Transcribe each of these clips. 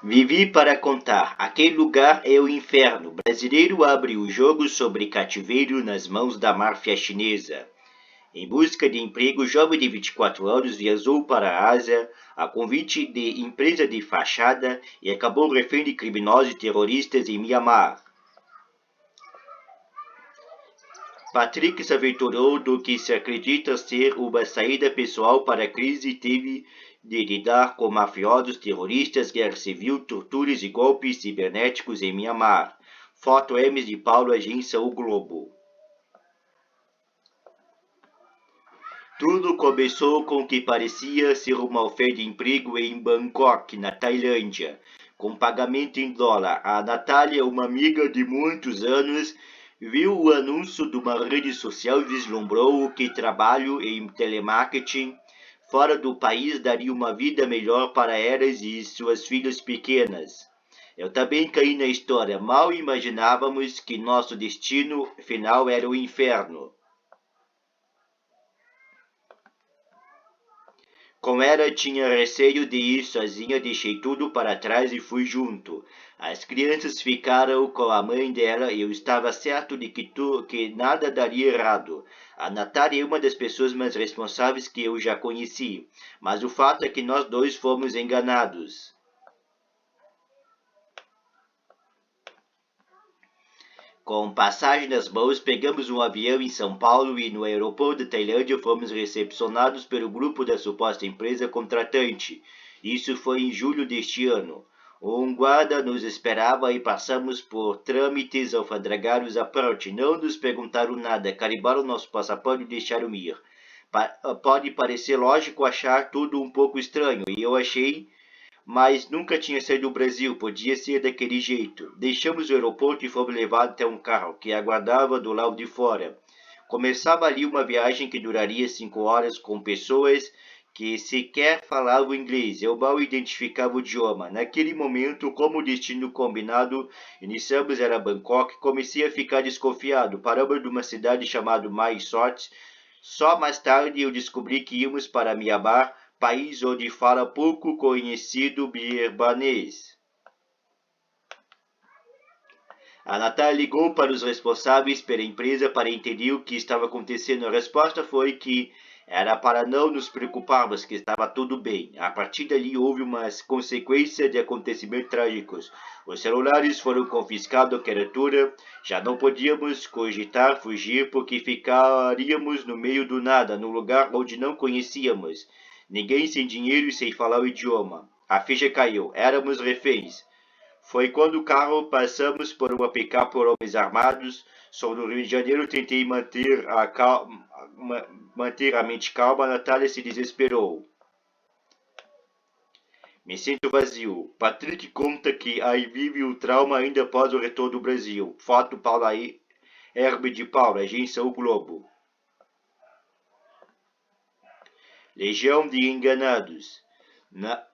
Vivi para contar. Aquele lugar é o inferno. Brasileiro abre o jogo sobre cativeiro nas mãos da máfia chinesa. Em busca de emprego, jovem de 24 anos viajou para a Ásia a convite de empresa de fachada e acabou refém de criminosos e terroristas em Mianmar. Patrick se aventurou do que se acredita ser uma saída pessoal para a crise e teve de lidar com mafiosos, terroristas, guerra civil, torturas e golpes cibernéticos em Mianmar. Foto Hermes de Paulo, agência O Globo. Tudo começou com o que parecia ser uma oferta de emprego em Bangkok, na Tailândia, com pagamento em dólar. A Natália, uma amiga de muitos anos, viu o anúncio de uma rede social e vislumbrou que trabalho em telemarketing fora do país daria uma vida melhor para elas e suas filhas pequenas. Eu também caí na história. Mal imaginávamos que nosso destino final era o inferno. Como ela tinha receio de ir sozinha, deixei tudo para trás e fui junto. As crianças ficaram com a mãe dela e eu estava certo de que nada daria errado. A Natália é uma das pessoas mais responsáveis que eu já conheci, mas o fato é que nós dois fomos enganados. Com passagem nas mãos, pegamos um avião em São Paulo e no aeroporto da Tailândia fomos recepcionados pelo grupo da suposta empresa contratante. Isso foi em julho deste ano. Um guarda nos esperava e passamos por trâmites alfandegários à parte. Não nos perguntaram nada, carimbaram nosso passaporte e deixaram ir. Pode parecer lógico achar tudo um pouco estranho, e eu achei, mas nunca tinha saído do Brasil, podia ser daquele jeito. Deixamos o aeroporto e fomos levados até um carro que aguardava do lado de fora. Começava ali uma viagem que duraria 5 horas com pessoas que sequer falavam inglês. Eu mal identificava o idioma. Naquele momento, como o destino combinado, iniciamos era Bangkok, comecei a ficar desconfiado. Paramos numa cidade chamada Mae Sot. Só mais tarde eu descobri que íamos para Myanmar, país onde fala pouco conhecido birmanês. A Natália ligou para os responsáveis pela empresa para entender o que estava acontecendo. A resposta foi que era para não nos preocuparmos, que estava tudo bem. A partir dali houve uma consequência de acontecimentos trágicos. Os celulares foram confiscados à criatura. Já não podíamos cogitar fugir porque ficaríamos no meio do nada, num lugar onde não conhecíamos. Ninguém sem dinheiro e sem falar o idioma. A ficha caiu. Éramos reféns. Foi quando o carro passamos por uma picape por homens armados. Só no Rio de Janeiro tentei manter a mente calma. A Natália se desesperou. Me sinto vazio. Patrick conta que aí vive o trauma ainda após o retorno do Brasil. Foto Paula Herbe de Paula, agência O Globo. Legião de enganados.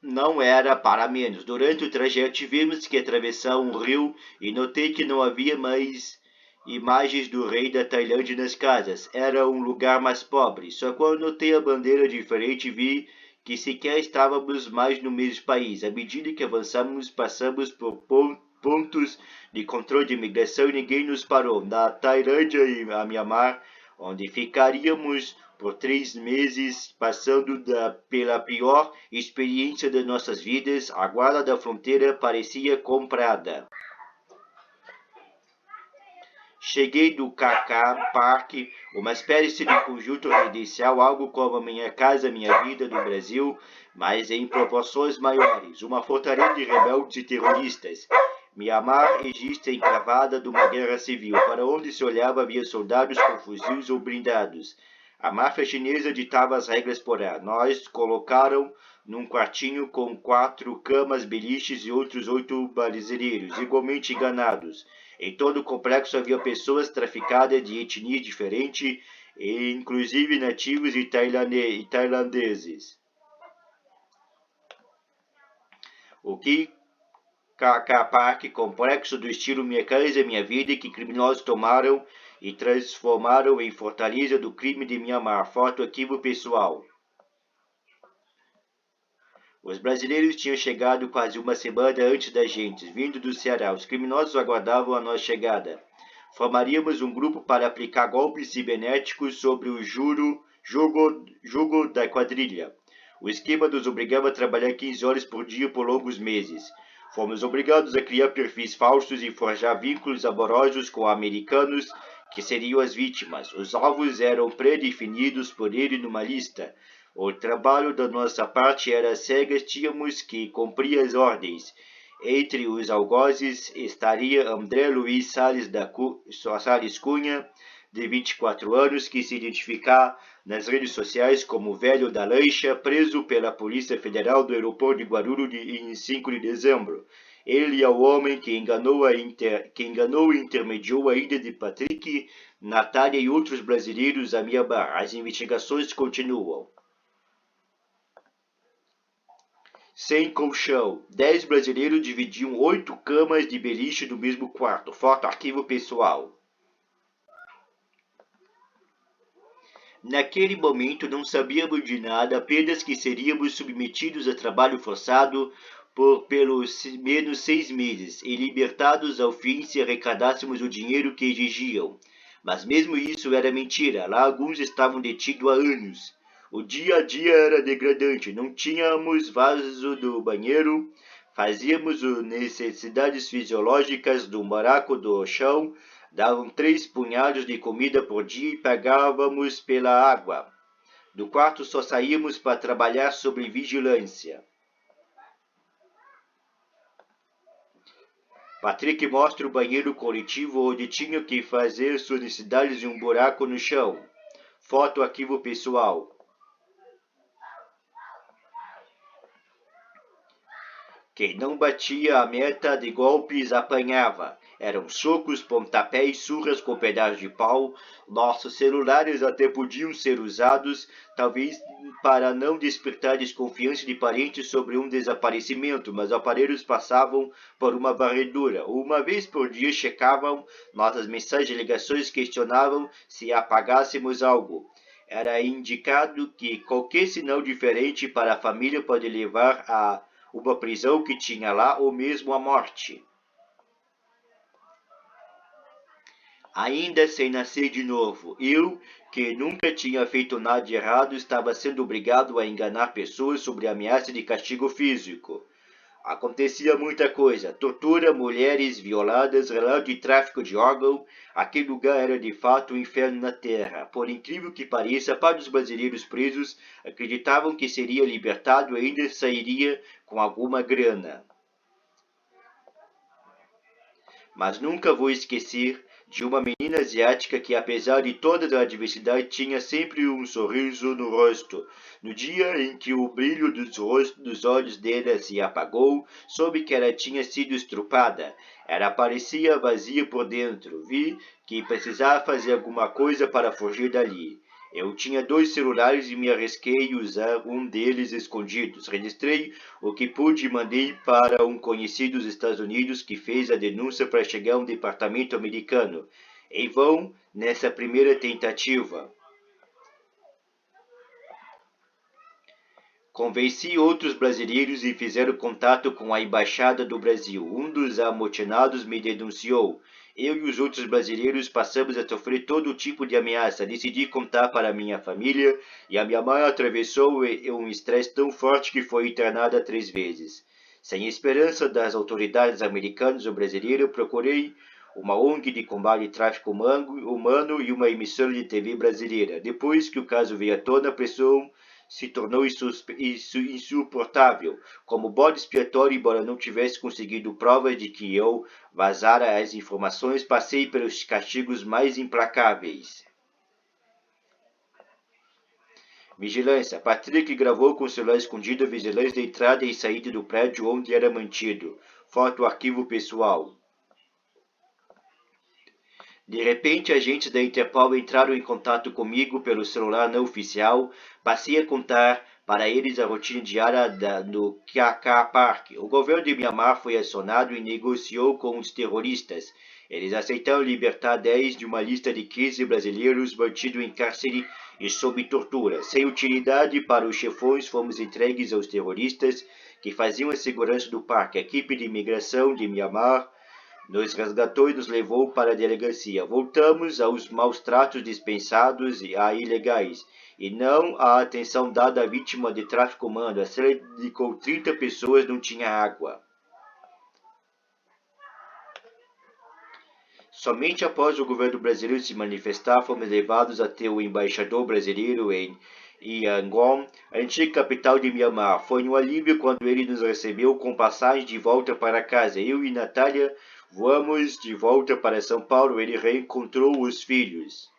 Não era para menos. Durante o trajeto tivemos que atravessar um rio e notei que não havia mais imagens do rei da Tailândia nas casas. Era um lugar mais pobre. Só quando notei a bandeira diferente vi que sequer estávamos mais no mesmo país. À medida que avançamos, passamos por pontos de controle de imigração e ninguém nos parou. Na Tailândia e a Myanmar, onde ficaríamos por 3 meses, passando pela pior experiência de nossas vidas, a guarda da fronteira parecia comprada. Cheguei do KK Park, uma espécie de conjunto residencial, algo como a minha casa, minha vida no Brasil, mas em proporções maiores, uma fortaleza de rebeldes e terroristas. Mianmar existe encravada de uma guerra civil. Para onde se olhava havia soldados com fuzis ou blindados. A máfia chinesa ditava as regras por lá. Nós colocaram num quartinho com 4 camas, beliches e outros 8 brasileiros, igualmente enganados. Em todo o complexo havia pessoas traficadas de etnia diferente, inclusive nativos e tailandeses. O que KK Park, complexo do estilo Minha Casa Minha Vida, que criminosos tomaram e transformaram em fortaleza do crime de Myanmar. Foto arquivo pessoal. Os brasileiros tinham chegado quase uma semana antes da gente, vindo do Ceará. Os criminosos aguardavam a nossa chegada. Formaríamos um grupo para aplicar golpes cibernéticos sobre o jogo da quadrilha. O esquema nos obrigava a trabalhar 15 horas por dia por longos meses. Fomos obrigados a criar perfis falsos e forjar vínculos amorosos com americanos que seriam as vítimas. Os alvos eram pré-definidos por ele numa lista. O trabalho da nossa parte era cegas, tínhamos que cumprir as ordens. Entre os algozes estaria André Luiz Salles Cunha, de 24 anos, que se identifica nas redes sociais como o velho da lancha, preso pela Polícia Federal do aeroporto de Guarulhos em 5 de dezembro. Ele é o homem que enganou e intermediou a ida de Patrick, Natália e outros brasileiros a Mianmar. As investigações continuam. Sem colchão. 10 brasileiros dividiam 8 camas de beliche no mesmo quarto. Foto arquivo pessoal. Naquele momento não sabíamos de nada, apenas que seríamos submetidos a trabalho forçado por pelo menos 6 meses e libertados ao fim se arrecadássemos o dinheiro que exigiam. Mas mesmo isso era mentira, lá alguns estavam detidos há anos. O dia a dia era degradante, não tínhamos vaso do banheiro, fazíamos necessidades fisiológicas do buraco do chão, davam 3 punhados de comida por dia e pagávamos pela água. Do quarto só saíamos para trabalhar sob vigilância. Patrick mostra o banheiro coletivo onde tinha que fazer suas necessidades em um buraco no chão. Foto arquivo pessoal. Quem não batia a meta de golpes apanhava. Eram socos, pontapés, surras com pedaços de pau. Nossos celulares até podiam ser usados, talvez para não despertar desconfiança de parentes sobre um desaparecimento, mas aparelhos passavam por uma varredura. Uma vez por dia checavam nossas mensagens e ligações, questionavam se apagássemos algo. Era indicado que qualquer sinal diferente para a família pode levar a uma prisão que tinha lá ou mesmo a morte. Ainda sem nascer de novo, eu, que nunca tinha feito nada de errado, estava sendo obrigado a enganar pessoas sobre ameaça de castigo físico. Acontecia muita coisa, tortura, mulheres violadas, relato de tráfico de órgão. Aquele lugar era de fato um inferno na terra. Por incrível que pareça, para os brasileiros presos, acreditavam que seria libertado e ainda sairia com alguma grana. Mas nunca vou esquecer de uma menina asiática que, apesar de toda a adversidade, tinha sempre um sorriso no rosto. No dia em que o brilho dos olhos dela se apagou, soube que ela tinha sido estrupada. Ela parecia vazia por dentro. Vi que precisava fazer alguma coisa para fugir dali. Eu tinha 2 celulares e me arrisquei a usar um deles escondidos. Registrei o que pude e mandei para um conhecido dos Estados Unidos que fez a denúncia para chegar a um departamento americano. Em vão, nessa primeira tentativa. Convenci outros brasileiros e fizeram contato com a Embaixada do Brasil. Um dos amotinados me denunciou. Eu e os outros brasileiros passamos a sofrer todo tipo de ameaça. Decidi contar para minha família e a minha mãe atravessou um estresse tão forte que foi internada 3 vezes. Sem esperança das autoridades americanas ou brasileiras, procurei uma ONG de combate ao tráfico humano e uma emissora de TV brasileira. Depois que o caso veio à tona, a pressão se tornou insuportável. Como bode expiatório, embora não tivesse conseguido provas de que eu vazara as informações, passei pelos castigos mais implacáveis. Vigilância. Patrick gravou com o celular escondido a vigilância da entrada e saída do prédio onde era mantido. Foto arquivo pessoal. De repente, agentes da Interpol entraram em contato comigo pelo celular não oficial. Passei a contar para eles a rotina diária no KK Park. O governo de Mianmar foi acionado e negociou com os terroristas. Eles aceitaram libertar 10 de uma lista de 15 brasileiros mantidos em cárcere e sob tortura. Sem utilidade para os chefões, fomos entregues aos terroristas que faziam a segurança do parque. A equipe de imigração de Mianmar nos resgatou e nos levou para a delegacia. Voltamos aos maus tratos dispensados a ilegais, e não à atenção dada à vítima de tráfico humano. A cela dedicou 30 pessoas, não tinha água. Somente após o governo brasileiro se manifestar, fomos levados até o embaixador brasileiro em Yangon, a antiga capital de Mianmar. Foi um alívio quando ele nos recebeu com passagem de volta para casa. Eu e Natália voamos de volta para São Paulo. Ele reencontrou os filhos.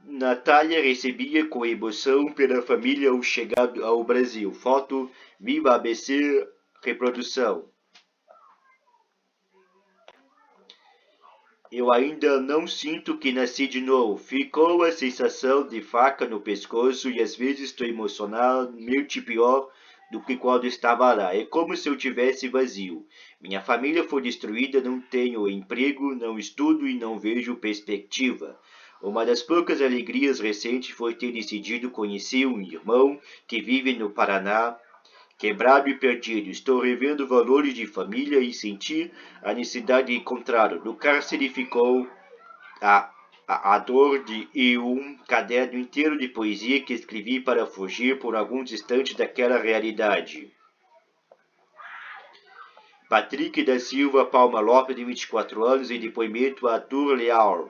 Natália recebia com emoção pela família o chegado ao Brasil. Foto Viva ABC Reprodução. Eu ainda não sinto que nasci de novo. Ficou a sensação de faca no pescoço e às vezes estou emocionalmente pior do que quando estava lá. É como se eu tivesse vazio. Minha família foi destruída, não tenho emprego, não estudo e não vejo perspectiva. Uma das poucas alegrias recentes foi ter decidido conhecer um irmão que vive no Paraná. Quebrado e perdido, estou revendo valores de família e senti a necessidade de encontrá-lo. No cárcere ficou a dor e um caderno inteiro de poesia que escrevi para fugir por alguns instantes daquela realidade. Patrick da Silva Palma Lopes, de 24 anos, em depoimento a Arthur Leal.